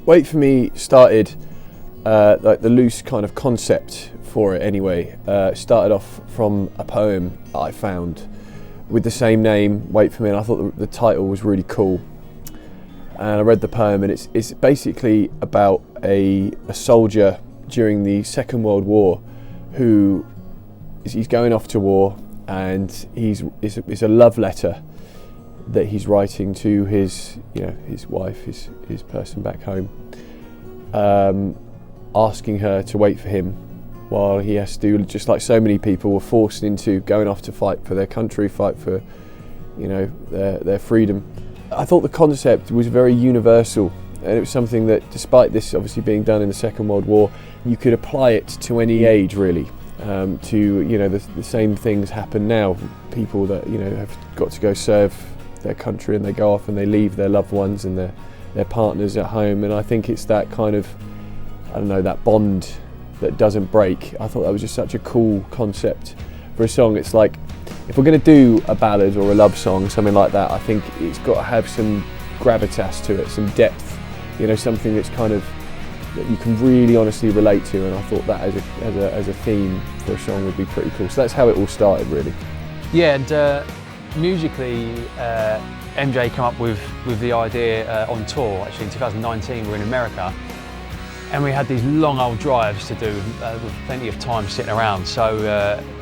Wait For Me started, like the loose kind of concept for it anyway, started off from a poem that I found with the same name, Wait For Me, and I thought the title was really cool. And I read the poem, and it's basically about a soldier during the Second World War who he's going off to war, and it's a love letter that he's writing to his wife, his person back home, asking her to wait for him while he has to, just like so many people were forced into going off to fight for their country, fight for their freedom. I thought the concept was very universal, and it was something that, despite this obviously being done in the Second World War, you could apply it to any age really. The same things happen now. People that have got to go serve their country, and they go off and they leave their loved ones and their partners at home, and I think it's that kind of, that bond that doesn't break. I thought that was just such a cool concept for a song. It's like, if we're going to do a ballad or a love song, something like that, I think it's got to have some gravitas to it, some depth, something that's kind of, that you can really honestly relate to, and I thought that as a theme for a song would be pretty cool. So that's how it all started, really. Yeah, and musically, MJ came up with the idea on tour. Actually, in 2019, we were in America, and we had these long old drives to do with plenty of time sitting around. So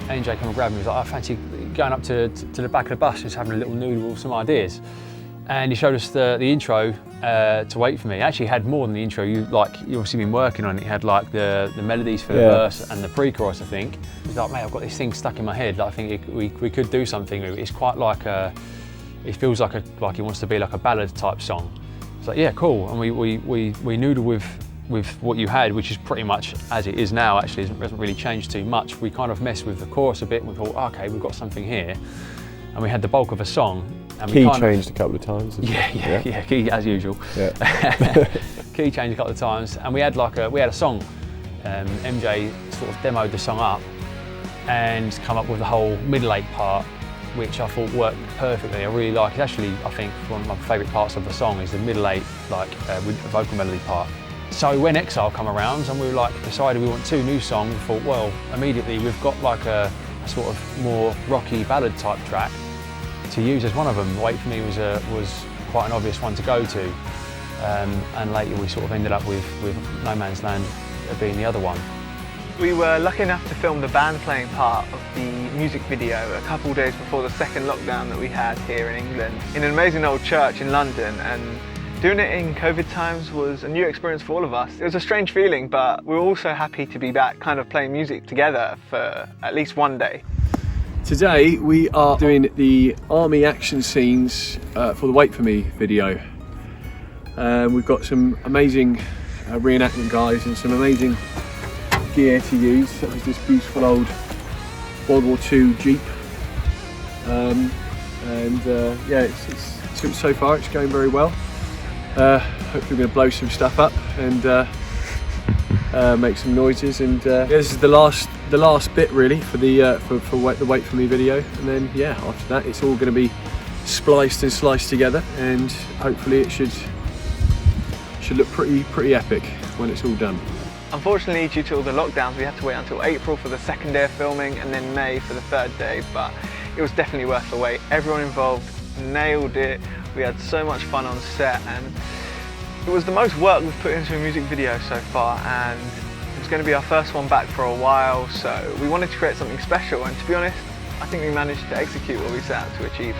MJ came and grabbed me. He was like, "I fancy going up to the back of the bus, just having a little noodle with some ideas." And he showed us the intro to Wait For Me. It actually had more than the intro. You obviously been working on it. It had like the melodies for the verse and the pre-chorus, I think. He's like, "Mate, I've got this thing stuck in my head. I think we could do something with it. It's quite like it feels like it wants to be like a ballad type song." It's like, yeah, cool. And we noodled with what you had, which is pretty much as it is now. Actually, it hasn't really changed too much. We kind of messed with the chorus a bit. And we thought, okay, we've got something here, and we had the bulk of a song. And Key changed a couple of times. Yeah, key as usual. Yeah. Key changed a couple of times, and we had a song. MJ sort of demoed the song up and come up with the whole middle eight part, which I thought worked perfectly. I really like it. Actually, I think one of my favourite parts of the song is the middle eight, with the vocal melody part. So when Exile come around and we were decided we want 2 new songs, we thought, well, immediately we've got a sort of more rocky ballad type track to use as one of them. Wait For Me was quite an obvious one to go to, and later we sort of ended up with No Man's Land being the other one. We were lucky enough to film the band playing part of the music video a couple of days before the second lockdown that we had here in England, in an amazing old church in London, and doing it in COVID times was a new experience for all of us. It was a strange feeling, but we were also happy to be back kind of playing music together for at least one day. Today we are doing the army action scenes for the Wait For Me video. We've got some amazing reenactment guys and some amazing gear to use, such as this beautiful old World War II Jeep. So far it's going very well. Hopefully we're going to blow some stuff up and make some noises, and this is the last bit really for the Wait For Me video, and then after that it's all going to be spliced and sliced together, and hopefully it should look pretty epic when it's all done. Unfortunately, due to all the lockdowns, we had to wait until April for the second day of filming, and then May for the third day, but it was definitely worth the wait. Everyone involved nailed it. We had so much fun on set, and it was the most work we've put into a music video so far, and it was going to be our first one back for a while, so we wanted to create something special, and to be honest, I think we managed to execute what we set out to achieve.